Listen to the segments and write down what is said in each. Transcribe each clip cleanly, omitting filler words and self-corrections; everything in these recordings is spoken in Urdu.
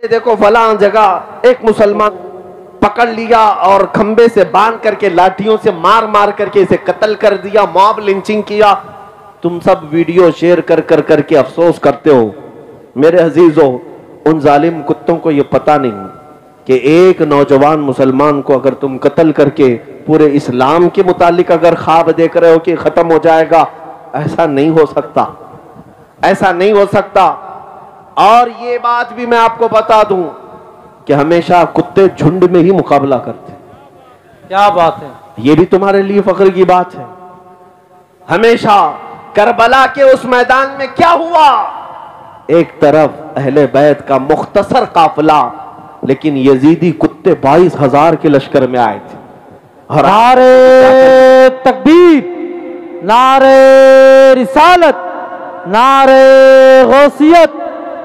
دیکھو فلاں جگہ ایک مسلمان پکڑ لیا اور کھمبے سے باندھ کر کے لاٹھیوں سے مار مار کر کے اسے قتل کر دیا، موب لنچنگ کیا. تم سب ویڈیو شیئر کر کے افسوس کرتے ہو. میرے عزیزو، ان ظالم کتوں کو یہ پتہ نہیں کہ ایک نوجوان مسلمان کو اگر تم قتل کر کے پورے اسلام کے متعلق اگر خواب دیکھ رہے ہو کہ ختم ہو جائے گا، ایسا نہیں ہو سکتا، ایسا نہیں ہو سکتا. اور یہ بات بھی میں آپ کو بتا دوں کہ ہمیشہ کتے جھنڈ میں ہی مقابلہ کرتے. کیا بات ہے، یہ بھی تمہارے لیے فخر کی بات ہے. ہمیشہ کربلا کے اس میدان میں کیا ہوا؟ ایک طرف اہل بیت کا مختصر قافلہ، لیکن یزیدی کتے 22,000 کے لشکر میں آئے تھے. اور نعرے تکبیر، نعرے رسالت، نعرے غوثیت،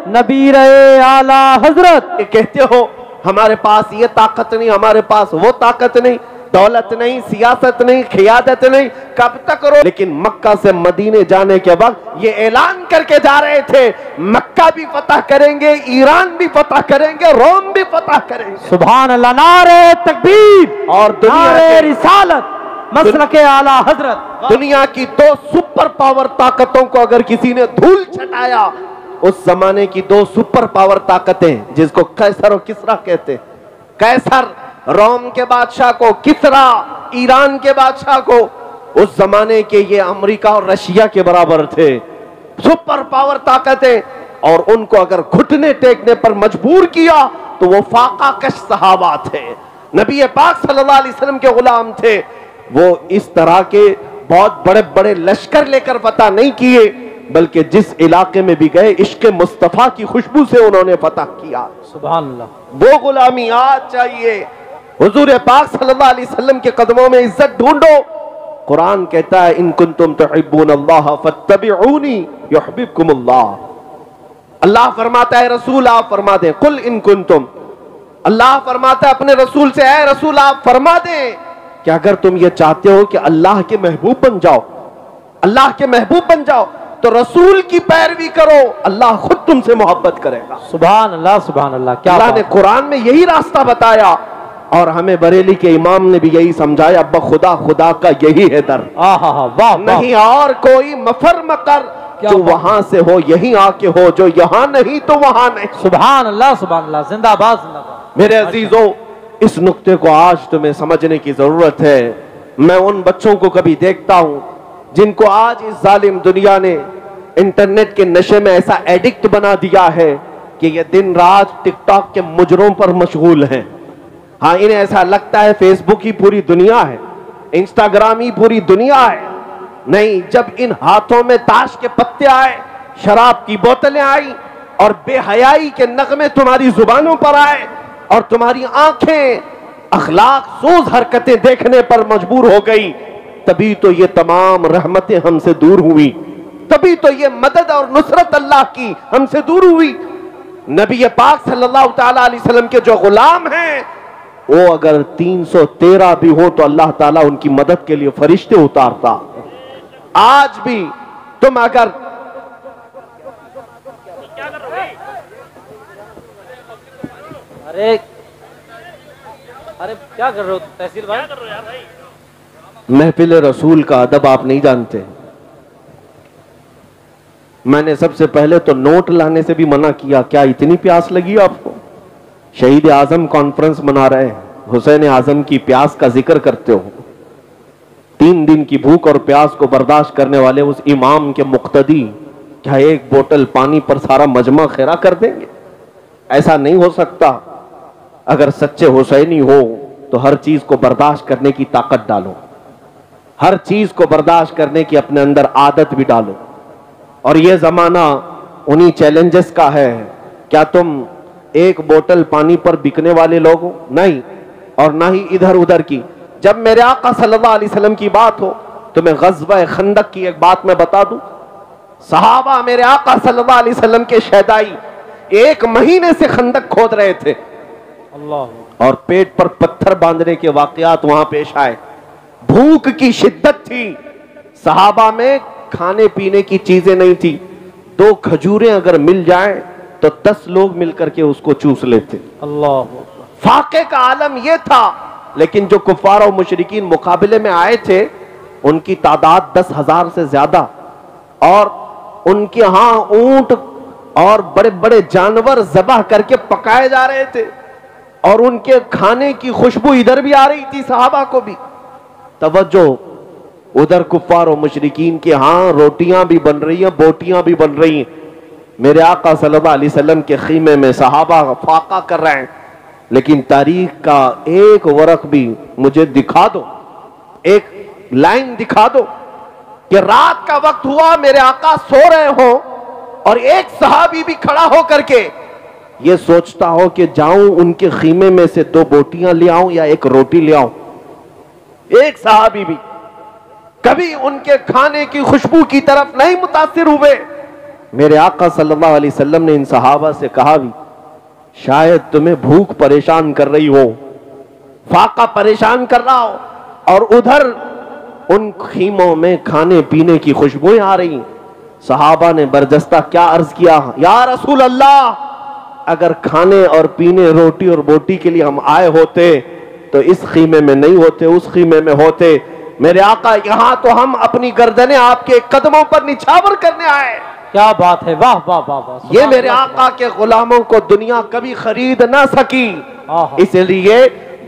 نبی اعلی حضرت. کہتے ہو ہمارے پاس یہ طاقت نہیں، ہمارے پاس وہ طاقت نہیں، دولت نہیں، سیاست نہیں، قیادت نہیں، کب تک رو؟ لیکن مکہ سے مدینے جانے کے وقت یہ اعلان کر کے جا رہے تھے مکہ بھی فتح کریں گے، ایران بھی فتح کریں گے، روم بھی فتح کریں گے. سبحان اللہ. نعرے تکبیر اور نعرے رسالت، مسلک اعلی حضرت. دنیا کی 2 سپر پاور طاقتوں کو اگر کسی نے دھول چھٹایا، اس زمانے کی 2 سپر پاور طاقتیں جس کو قیصر و کسرا کہتے. قیصر روم کے بادشاہ کو، کسرا ایران کے بادشاہ کو. اس زمانے کے یہ امریکہ اور رشیا کے برابر تھے، سپر پاور طاقتیں. اور ان کو اگر گھٹنے ٹیکنے پر مجبور کیا تو وہ فاقہ کش صحابہ تھے، نبی پاک صلی اللہ علیہ وسلم کے غلام تھے. وہ اس طرح کے بہت بڑے بڑے لشکر لے کر فتح نہیں کیے، بلکہ جس علاقے میں بھی گئے عشق مصطفیٰ کی خوشبو سے انہوں نے فتح کیا. سبحان اللہ. وہ غلامی آج چاہیے. حضور پاک صلی اللہ علیہ وسلم کے قدموں میں عزت ڈھونڈو. قرآن کہتا ہے ان کنتم تحبون اللہ فاتبعونی یحببکم اللہ. اللہ فرماتا ہے رسول آپ فرما دیں، قل ان کنتم. اللہ فرماتا ہے اپنے رسول سے، اے رسول آپ فرما دیں کہ اگر تم یہ چاہتے ہو کہ اللہ کے محبوب بن جاؤ، اللہ کے محبوب بن جاؤ، تو رسول کی پیروی کرو، اللہ خود تم سے محبت کرے گا. سبحان اللہ، سبحان اللہ. کیا اللہ نے قرآن میں یہی راستہ بتایا، اور ہمیں بریلی کے امام نے بھی یہی سمجھایا، ابا خدا خدا کا یہی ہے در، واہ نہیں اور کوئی مفر مکر، جو وہاں سے ہو یہیں آ کے ہو، جو یہاں نہیں تو وہاں نہیں. سبحان اللہ، سبحان اللہ. زندہ باد، زندہ باد. میرے عزیزوں، اس نقطے کو آج تمہیں سمجھنے کی ضرورت ہے. میں ان بچوں کو کبھی دیکھتا ہوں جن کو آج اس ظالم دنیا نے انٹرنیٹ کے نشے میں ایسا ایڈکٹ بنا دیا ہے کہ یہ دن رات ٹک ٹاک کے مجروں پر مشغول ہیں. ہاں، انہیں ایسا لگتا ہے فیس بک ہی پوری دنیا ہے، انسٹاگرام ہی پوری دنیا ہے. نہیں، جب ان ہاتھوں میں تاش کے پتے آئے، شراب کی بوتلیں آئی، اور بے حیائی کے نغمے تمہاری زبانوں پر آئے، اور تمہاری آنکھیں اخلاق سوز حرکتیں دیکھنے پر مجبور ہو گئی، تبھی تو یہ تمام رحمتیں ہم سے دور ہوئی، تبھی تو یہ مدد اور نصرت اللہ کی ہم سے دور ہوئی. نبی پاک صلی اللہ تعالیٰ علیہ وسلم کے جو غلام ہیں، وہ اگر 313 بھی ہو تو اللہ تعالیٰ ان کی مدد کے لیے فرشتے اتارتا. آج بھی تم اگر ارے کیا کر رہے ہو تحصیل بھائی؟ محفل رسول کا ادب آپ نہیں جانتے. میں نے سب سے پہلے تو نوٹ لانے سے بھی منع کیا. کیا اتنی پیاس لگی آپ کو؟ شہید اعظم کانفرنس منا رہے ہیں، حسین اعظم کی پیاس کا ذکر کرتے ہو. 3 دن کی بھوک اور پیاس کو برداشت کرنے والے اس امام کے مقتدی کیا ایک بوتل پانی پر سارا مجمع خیرہ کر دیں گے؟ ایسا نہیں ہو سکتا. اگر سچے حسینی ہو تو ہر چیز کو برداشت کرنے کی طاقت ڈالو، ہر چیز کو برداشت کرنے کی اپنے اندر عادت بھی ڈالو. اور یہ زمانہ انہی چیلنجز کا ہے. کیا تم ایک بوتل پانی پر بکنے والے لوگ ہو؟ نہیں، اور نہ ہی ادھر ادھر کی. جب میرے آقا صلی اللہ علیہ وسلم کی بات ہو تو میں غزوہ خندق کی ایک بات میں بتا دوں. صحابہ میرے آقا صلی اللہ علیہ وسلم کے شہدائی 1 مہینے سے خندق کھود رہے تھے، اللہ، اور پیٹ پر پتھر باندھنے کے واقعات وہاں پیش آئے. بھوک کی شدت تھی، صحابہ میں کھانے پینے کی چیزیں نہیں تھی. 2 کھجوریں اگر مل جائیں تو 10 لوگ مل کر کے اس کو چوس لیتے. اللہ فاقے کا عالم یہ تھا. لیکن جو کفار و مشرکین مقابلے میں آئے تھے ان کی تعداد 10,000 سے زیادہ, اور ان کے ہاں اونٹ اور بڑے بڑے جانور ذبح کر کے پکائے جا رہے تھے, اور ان کے کھانے کی خوشبو ادھر بھی آ رہی تھی صحابہ کو بھی. توجہ, ادھر کفار و مشرکین کے ہاں روٹیاں بھی بن رہی ہیں, بوٹیاں بھی بن رہی ہیں. میرے آقا صلی اللہ علیہ وسلم کے خیمے میں صحابہ فاقہ کر رہے ہیں. لیکن تاریخ کا ایک ورق بھی مجھے دکھا دو, ایک لائن دکھا دو کہ رات کا وقت ہوا, میرے آقا سو رہے ہوں اور ایک صحابی بھی کھڑا ہو کر کے یہ سوچتا ہو کہ جاؤں ان کے خیمے میں سے 2 بوٹیاں لے آؤں یا 1 روٹی لے آؤں. ایک صحابی بھی کبھی ان کے کھانے کی خوشبو کی طرف نہیں متاثر ہوئے. میرے آقا صلی اللہ علیہ وسلم نے ان صحابہ سے کہا بھی, شاید تمہیں بھوک پریشان کر رہی ہو, فاقہ پریشان کر رہا ہو, اور ادھر ان خیموں میں کھانے پینے کی خوشبوئیں آ رہی. صحابہ نے برجستہ کیا عرض کیا, یا رسول اللہ, اگر کھانے اور پینے روٹی اور بوٹی کے لیے ہم آئے ہوتے تو اس خیمے میں نہیں ہوتے, اس خیمے میں ہوتے. میرے آقا یہاں تو ہم اپنی گردنیں آپ کے قدموں پر نچھاور کرنے آئے. کیا بات ہے, واہ واہ واہ واہ. یہ میرے آقا کے غلاموں کو دنیا کبھی خرید نہ سکی, اس لیے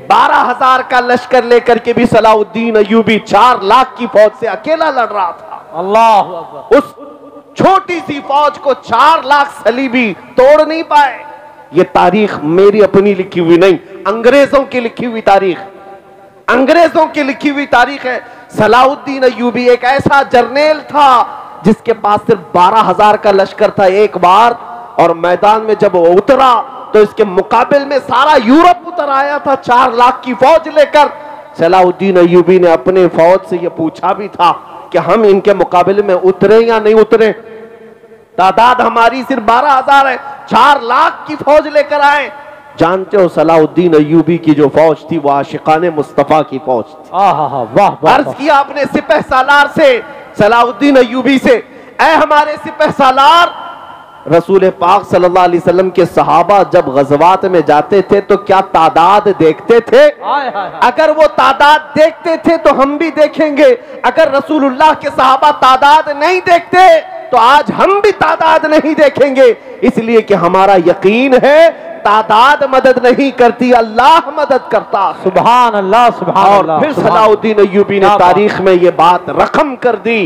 12,000 کا لشکر لے کر کے بھی صلاح الدین ایوبی 4 لاکھ کی فوج سے اکیلا لڑ رہا تھا. اللہ اکبر. اس چھوٹی سی فوج کو 4 لاکھ صلیبی توڑ نہیں پائے. یہ تاریخ میری اپنی لکھی ہوئی نہیں, انگریزوں کی لکھی ہوئی تاریخ, انگریزوں کی لکھی ہوئی تاریخ ہے. صلاح الدین ایوبی ایک ایسا جرنیل تھا جس کے پاس صرف 12,000 کا لشکر تھا ایک بار, اور میدان میں جب وہ اترا تو اس کے مقابل میں سارا یورپ اتر آیا تھا 4 لاکھ کی فوج لے کر. صلاح الدین ایوبی نے اپنے فوج سے یہ پوچھا بھی تھا کہ ہم ان کے مقابلے میں اترے یا نہیں اترے. تعداد ہماری صرف 12,000 ہے, 4 لاکھ کی فوج لے کر آئے. جانتے ہو صلاح الدین ایوبی کی جو فوج تھی وہ عاشقان مصطفیٰ کی فوج تھی. عرض کیا آپ نے سپہ سالار سے, صلاح الدین ایوبی سے, اے ہمارے سپہ سالار, رسول پاک صلی اللہ علیہ وسلم کے صحابہ جب غزوات میں جاتے تھے تو کیا تعداد دیکھتے تھے؟ اگر وہ تعداد دیکھتے تھے تو ہم بھی دیکھیں گے. اگر رسول اللہ کے صحابہ تعداد نہیں دیکھتے تو آج ہم بھی تعداد نہیں دیکھیں گے, اس لیے کہ ہمارا یقین ہے تعداد مدد نہیں کرتی, اللہ مدد کرتا. سبحان اللہ, سبحان اللہ. اور پھر صلاح الدین ایوبی نے تاریخ میں یہ بات رقم کر دی,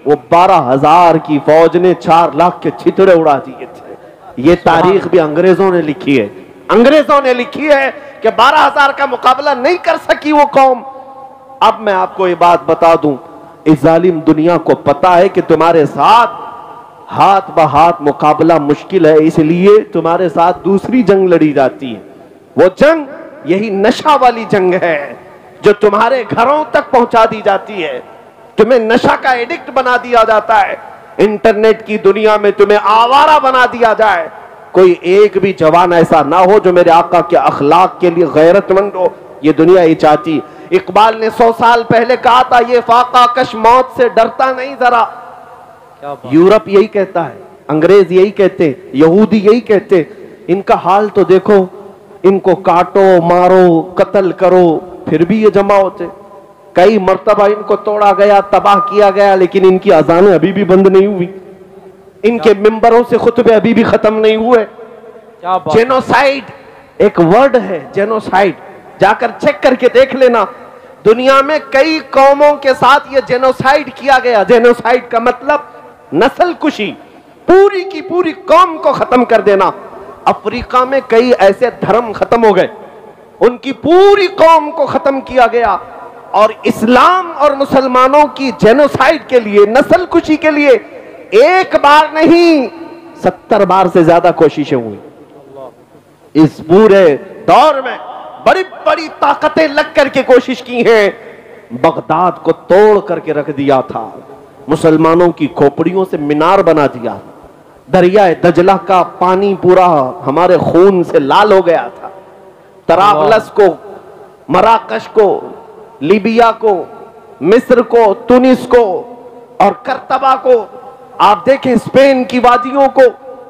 وہ 12,000 کی فوج نے 4 لاکھ کے چھتڑے اڑا دیے تھے. یہ تاریخ بھی انگریزوں نے لکھی ہے, انگریزوں نے لکھی ہے کہ 12,000 کا مقابلہ نہیں کر سکی وہ قوم. اب میں آپ کو یہ بات بتا دوں, اس ظالم دنیا کو پتا ہے کہ تمہارے ساتھ ہاتھ بہاتھ مقابلہ مشکل ہے, اس لیے تمہارے ساتھ دوسری جنگ لڑی جاتی ہے. وہ جنگ یہی نشہ والی جنگ ہے جو تمہارے گھروں تک پہنچا دی جاتی ہے, تمہیں نشہ کا ایڈکٹ بنا دیا جاتا ہے, انٹرنیٹ کی دنیا میں تمہیں آوارہ بنا دیا جائے. کوئی ایک بھی جوان ایسا نہ ہو جو میرے آقا کے اخلاق کے لیے غیرت مند ہو. یہ دنیا ہی چاہتی. اقبال نے 100 سال پہلے کہا تھا, یہ فاقہ کش موت سے ڈرتا نہیں ذرا. یورپ یہی کہتا ہے, انگریز یہی کہتے, یہودی یہی کہتے. ان کا حال تو دیکھو, ان کو کاٹو مارو قتل کرو پھر بھی یہ جمع ہوتے. کئی مرتبہ ان کو توڑا گیا, تباہ کیا گیا, لیکن ان کی اذانیں ابھی بھی بند نہیں ہوئی, ان کے ممبروں سے خطبے ابھی بھی ختم نہیں ہوئے. جینوسائیڈ ایک ورڈ ہے, جینوسائیڈ, جا کر چیک کر کے دیکھ لینا. دنیا میں کئی قوموں کے ساتھ یہ جینوسائیڈ کیا گیا. جینوسائیڈ کا مطلب نسل کشی, پوری کی پوری قوم کو ختم کر دینا. افریقہ میں کئی ایسے دھرم ختم ہو گئے, ان کی پوری قوم کو ختم کیا گیا. اور اسلام اور مسلمانوں کی جینوسائیڈ کے لیے, نسل کشی کے لیے ایک بار نہیں 70 بار سے زیادہ کوششیں ہوئی. اس پورے دور میں بڑی بڑی طاقتیں لگ کر کے کوشش کی ہیں. بغداد کو توڑ کر کے رکھ دیا تھا, مسلمانوں کی کھوپڑیوں سے مینار بنا دیا. دریائے دجلہ کا پانی پورا ہمارے خون سے لال ہو گیا تھا. طرابلس کو, مراکش کو, لیبیا کو, مصر کو, تونس کو اور کرتبہ کو, آپ دیکھیں اسپین کی وادیوں کو,